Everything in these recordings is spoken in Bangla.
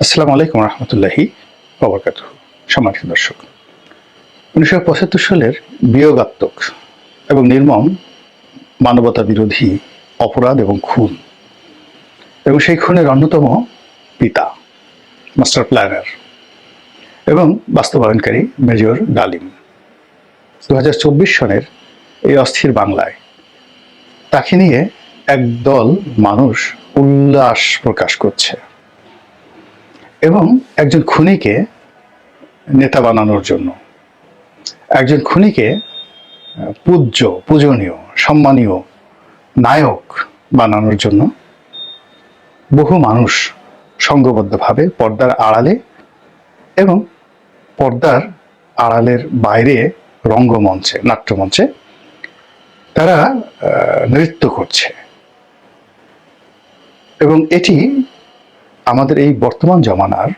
আসসালামু আলাইকুম রহমতুল্লাহি ওয়া সম্মানিত দর্শক, 1975 সালের বিয়োগাত্মক এবং নির্মম মানবতা বিরোধী অপরাধ এবং খুন, এবং সেই খুনের অন্যতম পিতা, মাস্টার প্ল্যানার এবং বাস্তবায়নকারী মেজর ডালিম 2024 সনের এই অস্থির বাংলায় তাকে নিয়ে একদল মানুষ উল্লাস প্রকাশ করছে এবং একজন খুনিকে নেতা বানানোর জন্য, একজন খুনিকে পূজনীয়, সম্মানীয় নায়ক বানানোর জন্য বহু মানুষ সংঘবদ্ধভাবে পর্দার আড়ালে এবং পর্দার আড়ালের বাইরে রঙ্গমঞ্চে, নাট্যমঞ্চে তারা নৃত্য করছে। এবং এটি আমাদের এই বর্তমান জমানার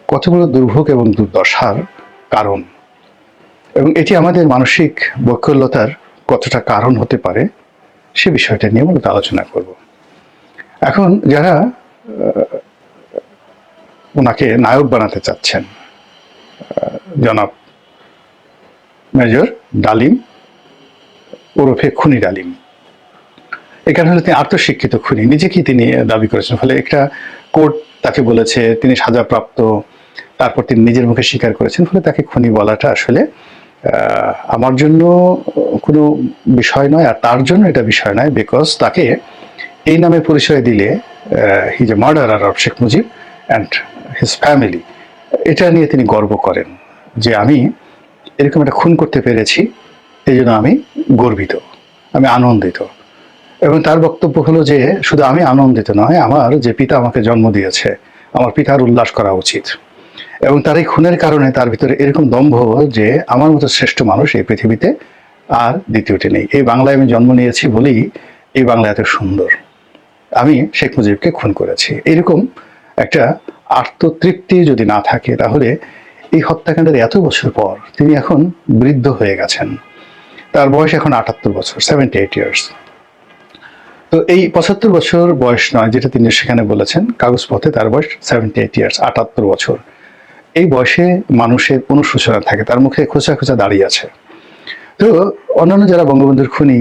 কত বড় দুর্ভোগ এবং দুর্দশার কারণ, এবং এটি আমাদের মানসিক বৈকল্যতার কতটা কারণ হতে পারে সে বিষয়টা নিয়ে মূলত আলোচনা করব। এখন যারা ওনাকে নায়ক বানাতে চাচ্ছেন, জনাব মেজর ডালিম ওরফে খুনি ডালিম, এখানে হলে তিনি আত্মশিক্ষিত খুনি, নিজেকেই তিনি দাবি করেছেন। ফলে একটা কোর্ট তাকে বলেছে তিনি সাজাপ্রাপ্ত, তারপর তিনি নিজের মুখে স্বীকার করেছেন। ফলে তাকে খুনি বলাটা আসলে আমার জন্য কোনো বিষয় নয়, আর তার জন্য এটা বিষয় নয়, বিকজ তাকে এই নামে পরিচয় দিলে he is a murderer of Sheikh Mujib and his family, এটা নিয়ে তিনি গর্ব করেন যে আমি এরকম একটা খুন করতে পেরেছি, এই জন্য আমি গর্বিত, আমি আনন্দিত। এবং তার বক্তব্য হলো যে শুধু আমি আনন্দিত নয়, আমার যে পিতা আমাকে জন্ম দিয়েছে, আমার পিতার উল্লাস করা উচিত। এবং তার এই খুনের কারণে তার ভিতরে এরকম দম্ভ যে আমার মতো শ্রেষ্ঠ মানুষ এই পৃথিবীতে আর দ্বিতীয়টি নেই। এই বাংলায় আমি জন্ম নিয়েছি বলেই এই বাংলা এত সুন্দর, আমি শেখ মুজিবকে খুন করেছি। এরকম একটা আত্মতৃপ্তি যদি না থাকে, তাহলে এই হত্যাকাণ্ডের এত বছর পর তিনি এখন বৃদ্ধ হয়ে গেছেন। তার বয়স এখন 78 বছর, 78 ইয়ার্স। তো এই 75 বছর বয়স নয় যেটা তিনি সেখানে বলেছেন, কাগজপত্রে তার বয়স 78 ইয়ার্স, 78 বছর। এই বয়সে মানুষের অনুশোচনা থাকে, তার মুখে খোঁচা খোঁচা দাঁড়িয়ে আছে। তো অন্যান্য যারা বঙ্গবন্ধুর খুনি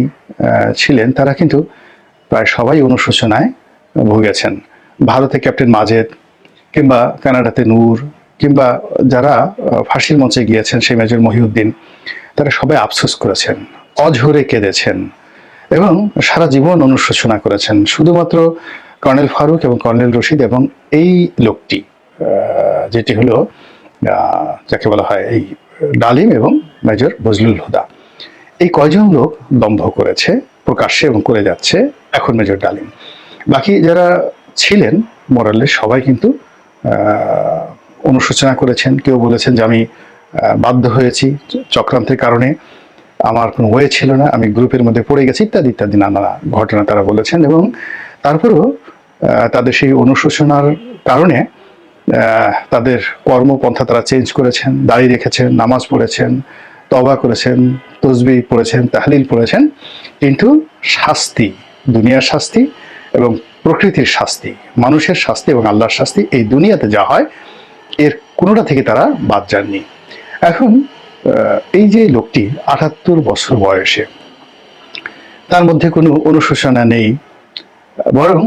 ছিলেন তারা কিন্তু প্রায় সবাই অনুশোচনায় ভুগেছেন। ভারতে ক্যাপ্টেন মাজেদ, কিংবা কানাডাতে নূর, কিংবা যারা ফাঁসির মঞ্চে গিয়েছেন সেই মেজর মহিউদ্দিন, তারা সবাই আফসোস করেছেন, অঝরে কেঁদেছেন এবং সারা জীবন অনুশোচনা করেছেন। শুধুমাত্র কর্নেল ফারুক এবং কর্নেল রশিদ এবং এই লোকটি, যেটি হলো যাকে বলা হয় এই ডালিম এবং মেজর বজলুল হুদা, এই কয়জন লোক দম্ভ করেছে প্রকাশ্যে এবং করে যাচ্ছে এখন মেজর ডালিম। বাকি যারা ছিলেন মোরালে সবাই কিন্তু অনুশোচনা করেছেন। কেউ বলেছেন যে আমি বাধ্য হয়েছি, চক্রান্তের কারণে আমার কোনো ওয়ে ছিল না, আমি গ্রুপের মধ্যে পড়ে গেছি, ইত্যাদি ইত্যাদি নানা ঘটনা তারা বলেছেন। এবং তারপরেও তাদের সেই অনুশোচনার কারণে তাদের কর্মপন্থা তারা চেঞ্জ করেছেন, দাঁড়িয়ে রেখেছেন, নামাজ পড়েছেন, তওবা করেছেন, তসবিহ পড়েছেন, তাহলিল পড়েছেন, কিন্তু শাস্তি, দুনিয়ার শাস্তি এবং প্রকৃতির শাস্তি, মানুষের শাস্তি এবং আল্লাহর শাস্তি, এই দুনিয়াতে যা হয় এর কোনোটা থেকে তারা বাদ যাননি। এখন এই যে লোকটি 78 বছর বয়সে, তার মধ্যে কোনো অনুশোচনা নেই, বরং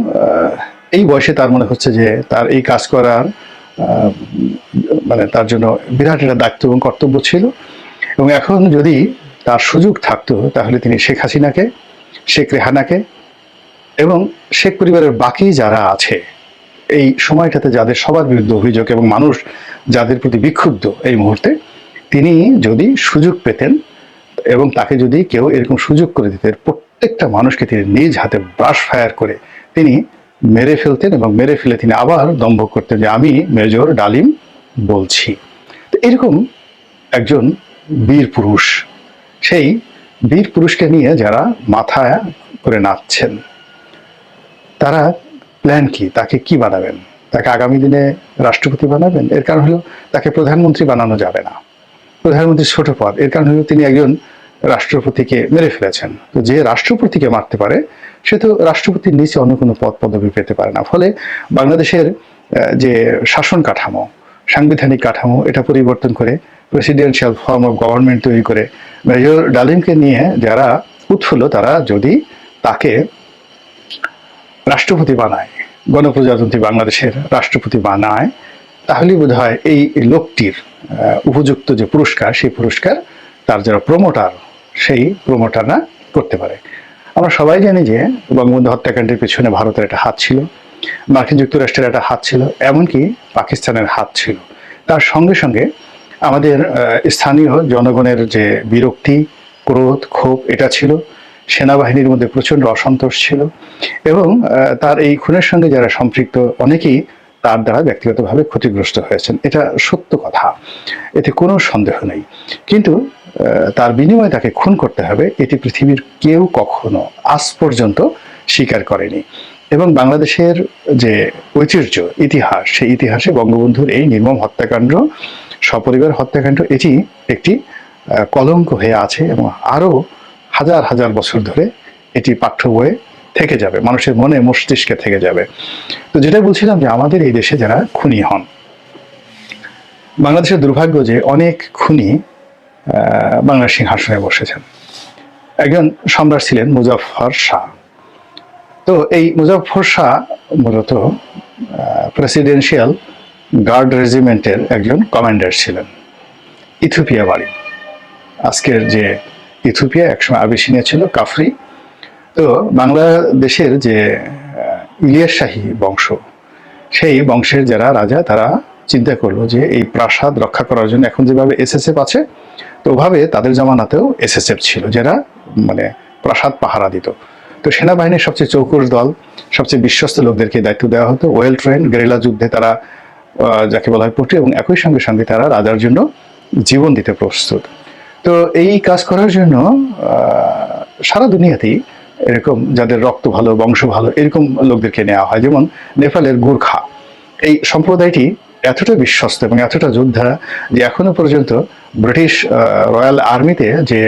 এই বয়সে তার মনে হচ্ছে যে তার এই কাজ করার মানে তার জন্য বিরাট একটা দায়িত্ব এবং কর্তব্য ছিল। এবং এখন যদি তার সুযোগ থাকতো তাহলে তিনি শেখ হাসিনাকে, শেখ রেহানাকে এবং শেখ পরিবারের বাকি যারা আছে এই সময়টাতে, যাদের সবার বিরুদ্ধে অভিযোগ এবং মানুষ যাদের প্রতি বিক্ষুব্ধ এই মুহূর্তে, তিনি যদি সুযোগ পেতেন এবং তাকে যদি কেউ এরকম সুযোগ করে দিতেন, প্রত্যেকটা মানুষকে তিনি নিজ হাতে ব্রাশ ফায়ার করে তিনি মেরে ফেলতেন এবং মেরে ফেলে তিনি আবার দম্ভ করতেন যে আমি মেজর ডালিম বলছি। তো এরকম একজন বীর পুরুষ, সেই বীর পুরুষকে নিয়ে যারা মাথা করে নাচছেন, তারা প্ল্যান কি? তাকে কি বানাবেন? তাকে আগামী দিনে রাষ্ট্রপতি বানাবেন? এর কারণ হলো তাকে প্রধানমন্ত্রী বানানো যাবে না, প্রধানমন্ত্রী ছোট পদ। এর কারণ হলো তিনি একজন রাষ্ট্রপতিকে মেরে ফেলেছেন। তো যে রাষ্ট্রপতিকে মারতে পারে সে তো রাষ্ট্রপতির নিচে অন্য কোনো পদ পদবি পেতে পারে না। ফলে বাংলাদেশের যে শাসন কাঠামো, সাংবিধানিক কাঠামো, এটা পরিবর্তন করে প্রেসিডেন্সিয়াল ফর্ম অফ গভর্নমেন্ট তৈরি করে মেজর ডালিমকে নিয়ে যারা উৎফুল্ল, তারা যদি তাকে রাষ্ট্রপতি বানায়, গণপ্রজাতন্ত্রী বাংলাদেশের রাষ্ট্রপতি বানায়, তাহলেই বোধ হয় এই লোকটির উপযুক্ত যে পুরস্কার, সেই পুরস্কার তার যারা প্রমোটার, সেই প্রমোটাররা করতে পারে। আমরা সবাই জানি যে বঙ্গবন্ধু হত্যাকাণ্ডের পেছনে ভারতের একটা হাত ছিল, মার্কিন যুক্তরাষ্ট্রের একটা হাত ছিল, এমনকি পাকিস্তানের হাত ছিল। তার সঙ্গে সঙ্গে আমাদের স্থানীয় জনগণের যে বিরক্তি, ক্রোধ, ক্ষোভ, এটা ছিল। সেনাবাহিনীর মধ্যে প্রচণ্ড অসন্তোষ ছিল এবং তার এই খুনের সঙ্গে যারা সম্পৃক্ত অনেকেই তার দ্বারা ব্যক্তিগতভাবে ক্ষতিগ্রস্ত হয়েছেন। এটা সত্য কথা, এতে কোনো সন্দেহ নেই। কিন্তু তার বিনিময়ে তাকে খুন করতে হবে, এটি পৃথিবীর কেউ কখনো আজ পর্যন্ত স্বীকার করেনি। এবং বাংলাদেশের যে ঐতিহ্য, ইতিহাস, সেই ইতিহাসে বঙ্গবন্ধুর এই নির্মম হত্যাকাণ্ড, সপরিবার হত্যাকাণ্ড, এটি একটি কলঙ্ক হয়ে আছে এবং আরও হাজার হাজার বছর ধরে এটি পাঠ্য বইয়ে থেকে যাবে, মানুষের মনে মস্তিষ্কে থেকে যাবে। তো যেটা বলছিলাম যে আমাদের এই দেশে যারা খুনি হন, বাংলাদেশের দুর্ভাগ্য যে অনেক খুনি বাংলার সিংহাসনে বসেছেন। একজন সম্রাট ছিলেন মুজাফফর শাহ। তো এই মুজাফফর শাহ মূলত প্রেসিডেন্সিয়াল গার্ড রেজিমেন্টের একজন কমান্ডার ছিলেন। ইথিওপিয়া বাড়ি, আজকের যে ইথিওপিয়া একসময় আবিসিনিয়া ছিল, কাফরি। তো বাংলাদেশের যে ইলিয়াস শাহী বংশ, সেই বংশের যারা রাজা, তারা চিন্তা করলো যে এই প্রাসাদ রক্ষা করার জন্য এখন যেভাবে এসএসএফ আছে, তো ওভাবে তাদের জামানাতেও এসএসএফ ছিল, যারা মানে প্রাসাদ পাহারা দিত। তো সেনাবাহিনীর সবচেয়ে চৌকুশ দল, সবচেয়ে বিশ্বস্ত লোকদেরকে দায়িত্ব দেওয়া হতো। ওয়েল ট্রেন, গেরিলা যুদ্ধে তারা যাকে বলা হয় পটু, এবং একই সঙ্গে সঙ্গে তারা রাজার জন্য জীবন দিতে প্রস্তুত। তো এই কাজ করার জন্য সারা দুনিয়াতেই এরকম যাদের রক্ত ভালো, বংশ ভালো, এরকম লোকদেরকে নেওয়া হয়। যেমন নেপালের গোর্খা, এই সম্প্রদায়টি এতটা বিশ্বস্ত এবং এতটা যোদ্ধা যে এখনো পর্যন্ত ব্রিটিশ রয়্যাল আর্মিতে যে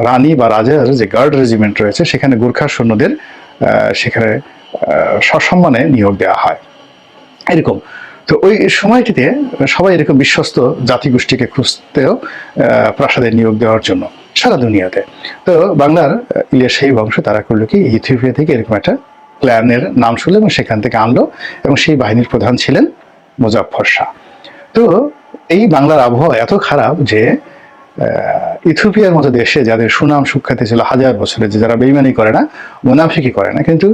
রানী বা রাজার যে গার্ড রেজিমেন্ট রয়েছে, সেখানে গোর্খা সৈন্যদের সেখানে সসম্মানে নিয়োগ দেওয়া হয় এরকম। তো ওই সময়টিতে সবাই এরকম বিশ্বস্ত জাতিগোষ্ঠীকে খুঁজতেও প্রাসাদে নিয়োগ দেওয়ার জন্য সারা দুনিয়াতে। তো বাংলার ইলিয়াস শাহী বংশ তারা করলো কি, ইথিওপিয়া থেকে এরকম একটা প্ল্যানের নাম শুনলো এবং সেখান থেকে আনলো, এবং সেই বাহিনীর প্রধান ছিলেন মুজাফফর শাহ। তো এই বাংলার আবহাওয়া এত খারাপ যে ইথিওপিয়ার মতো দেশে যাদের সুনাম সুখ্যাতি ছিল হাজার বছরের, যে যারা বেইমানি করে না, মুনাফিকি করে না, কিন্তু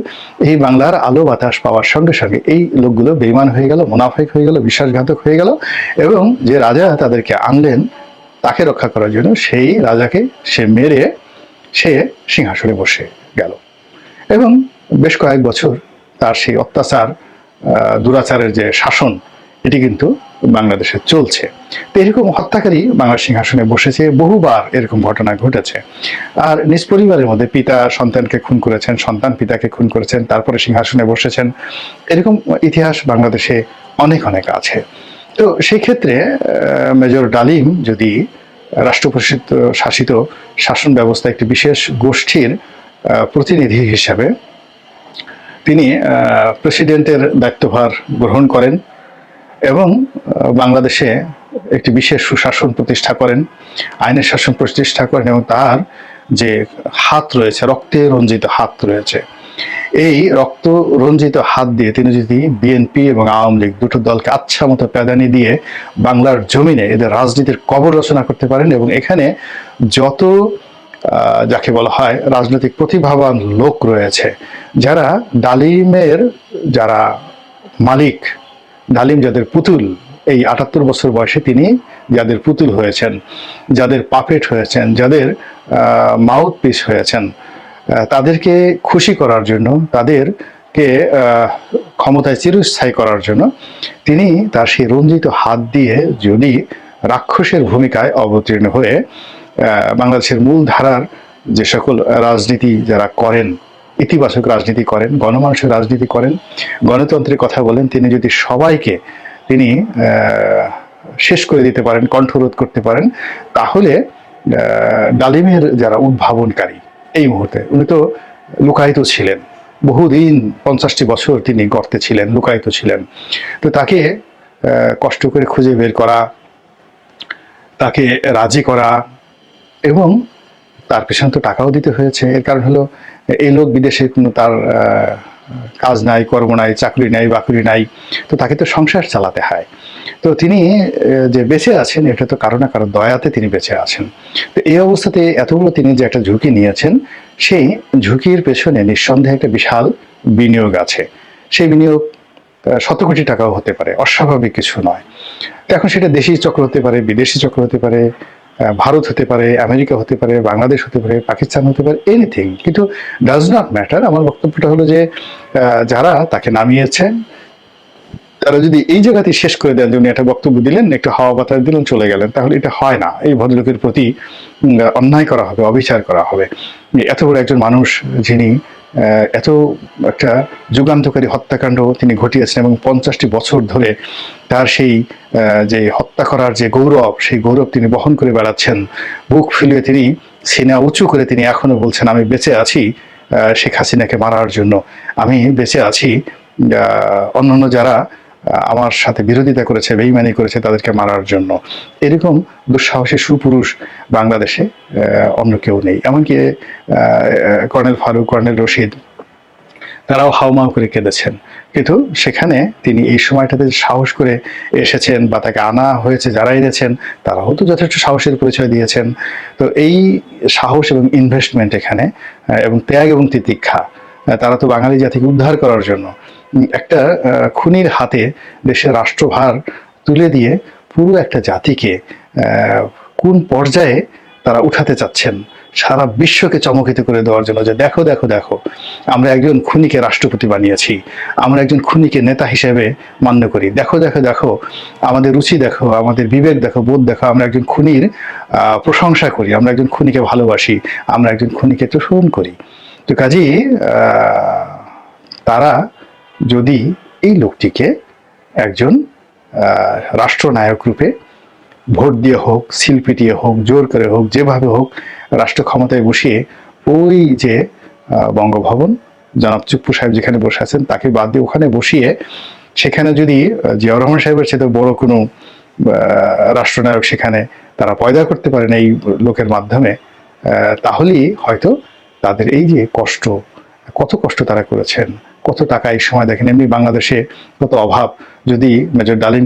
এই বাংলার আলো বাতাস পাওয়ার সঙ্গে সঙ্গে এই লোকগুলো বেইমান হয়ে গেল, মুনাফিক হয়ে গেল, বিশ্বাসঘাতক হয়ে গেল, এবং যে রাজা তাদেরকে আনলেন তাকে রক্ষা করার জন্য, সেই রাজাকে সে মেরে সে সিংহাসনে বসে গেল। এবং বেশ কয়েক বছর তার সেই অত্যাচার, দুরাচারের যে শাসন, এটি কিন্তু বাংলাদেশে চলছে। তো এরকম হত্যাকারী বাংলার সিংহাসনে বসেছে, বহুবার এরকম ঘটনা ঘটেছে। আর নিজ পরিবারের মধ্যে পিতা সন্তানকে খুন করেছেন, সন্তান পিতাকে খুন করেছেন, তারপরে সিংহাসনে বসেছেন, এরকম ইতিহাস বাংলাদেশে অনেক অনেক আছে। তো সেই ক্ষেত্রে মেজর ডালিম যদি রাষ্ট্রপ্রশাসিত শাসিত শাসন ব্যবস্থা একটি বিশেষ গোষ্ঠীর প্রতিনিধি হিসাবে তিনি প্রেসিডেন্টের দায়িত্বভার গ্রহণ করেন এবং বাংলাদেশে একটি বিশেষ সুশাসন প্রতিষ্ঠা করেন, আইনের শাসন প্রতিষ্ঠা করেন, এবং তার যে হাত রয়েছে, রক্তে রঞ্জিত হাত রয়েছে, এই রক্ত রঞ্জিত হাত দিয়ে তিনি যদি বিএনপি এবং আওয়ামী লীগ দুটো দলকে আচ্ছা মতো প্যাদানি দিয়ে বাংলার জমিনে এদের রাজনীতির কবর রচনা করতে পারেন, এবং এখানে যত যাকে বলা হয় রাজনৈতিক প্রতিভাবান লোক রয়েছে, যারা ডালিমের যারা মালিক, ডালিম যাদের পুতুল, এই ৭৮ বছর বয়সে তিনি যাদের পুতুল হয়েছেন, যাদের পাপেট হয়েছেন, যাদের মাউথ পিস হয়েছেন, তাদেরকে খুশি করার জন্য, তাদেরকে ক্ষমতায় চিরস্থায়ী করার জন্য তিনি তার সেই রঞ্জিত হাত দিয়ে যদি রাক্ষসের ভূমিকায় অবতীর্ণ হয়ে বাংলাদেশের মূল ধারার যে সকল রাজনীতি যারা করেন, ইতিবাচক রাজনীতি করেন, গণমানুষের রাজনীতি করেন, গণতন্ত্রের কথা বলেন, তিনি যদি সবাইকে তিনি শেষ করে দিতে পারেন, কণ্ঠরোধ করতে পারেন, তাহলে ডালিমের যারা উদ্ভাবনকারী, এই মুহূর্তে উনি তো লুকায়িত ছিলেন, বহুদিন 50টি বছর তিনি গর্তে ছিলেন, লুকায়িত ছিলেন। তো তাকে কষ্ট করে খুঁজে বের করা, তাকে রাজি করা, এবং তার পেছনে তো টাকাও দিতে হয়েছে। এর কারণ হলো এই লোক বিদেশে কোনো তার কাজ নাই, কর্ম নাই, চাকরি নাই, বাকরি নাই, তো তাকে তো সংসার চালাতে হয়। তো তিনি যে বেঁচে আছেন, এটা তো কারো না কারো দয়াতে তিনি বেঁচে আছেন। তো এই অবস্থাতে এতগুলো তিনি যে একটা ঝুঁকি নিয়েছেন, সেই ঝুঁকির পেছনে নিঃসন্দেহে একটা বিশাল বিনিয়োগ আছে। সেই বিনিয়োগ শত কোটি টাকাও হতে পারে, অস্বাভাবিক কিছু নয়। এখন সেটা দেশি চক্র হতে পারে, বিদেশি চক্র হতে পারে, ভারত হতে পারে, আমেরিকা হতে পারে, বাংলাদেশ হতে পারে, পাকিস্তান হতে পারে, এনিথিং, কিন্তু ডাজ নট ম্যাটার। আমার বক্তব্যটা হলো যে যারা তাকে নামিয়েছেন, তারা যদি এই জায়গাতেই শেষ করে দেন যে উনি একটা বক্তব্য দিলেন, একটু হাওয়া বাতাস দিলেন, চলে গেলেন, তাহলে এটা হয় না। এই ভদ্রলোকের প্রতি অন্যায় করা হবে, অবিচার করা হবে। এত বড় একজন মানুষ, যিনি এত একটা যুগান্তকারী হত্যাকাণ্ড তিনি ঘটিয়েছেন, এবং 50টি বছর ধরে তার সেই যে হত্যা করার যে গৌরব, সেই গৌরব তিনি বহন করে বেড়াচ্ছেন। বুক ফুলিয়ে তিনি, সিনা উঁচু করে তিনি এখনো বলছেন, আমি বেঁচে আছি শেখ হাসিনাকে মারার জন্য, আমি বেঁচে আছি অন্যান্য যারা আমার সাথে বিরোধিতা করেছে, বেইমানি করেছে, তাদেরকে মারার জন্য। এরকম দুঃসাহসী সুপুরুষ বাংলাদেশে অন্য কেউ নেই। এমনকি কর্নেল ফারুক, কর্নেল রশিদ, তারাও হাউমাউ করে কেঁদেছেন। কিন্তু সেখানে তিনি এই সময়টাতে সাহস করে এসেছেন, বা তাকে আনা হয়েছে যারা এনেছেন, তারাও তো যথেষ্ট সাহসের পরিচয় দিয়েছেন। তো এই সাহস এবং ইনভেস্টমেন্ট এখানে, এবং ত্যাগ এবং তিতিক্ষা, তারা তো বাঙালি জাতিকে উদ্ধার করার জন্য একটা খুনির হাতে দেশের রাষ্ট্রভার তুলে দিয়ে পুরো একটা জাতিকে কোন পর্যায়ে তারা উঠাতে চাচ্ছেন, সারা বিশ্বকে চমকিত করে দেওয়ার জন্য, যে দেখো দেখো দেখো, আমরা একজন খুনিকে রাষ্ট্রপতি বানিয়েছি, আমরা একজন খুনিকে নেতা হিসেবে মান্য করি, দেখো দেখো দেখো, আমাদের রুচি দেখো, আমাদের বিবেক দেখো, বোধ দেখো, আমরা একজন খুনির প্রশংসা করি, আমরা একজন খুনিকে ভালোবাসি, আমরা একজন খুনিকে তোষণ করি। তো কাজেই তারা যদি এই লোকটিকে একজন রাষ্ট্রনায়ক রূপে ভোট দিয়ে হোক, সিল পিটিয়ে হোক, জোর করে হোক, যেভাবে হোক রাষ্ট্র ক্ষমতায় বসিয়ে, ওই যে বঙ্গভবন, জনাব চুপ্পু সাহেব যেখানে বসে আছেন, তাকে বাদ দিয়ে ওখানে বসিয়ে, সেখানে যদি জিয়াউর রহমান সাহেবের চেয়ে বড় কোনো রাষ্ট্রনায়ক সেখানে তারা পয়দা করতে পারেন এই লোকের মাধ্যমে, তাহলেই হয়তো তাদের এই যে কষ্ট, কত কষ্ট তারা করেছেন, কত টাকা এই সময় দেখেন, এমনি বাংলাদেশে কত অভাব, যদি মেজর ডালিম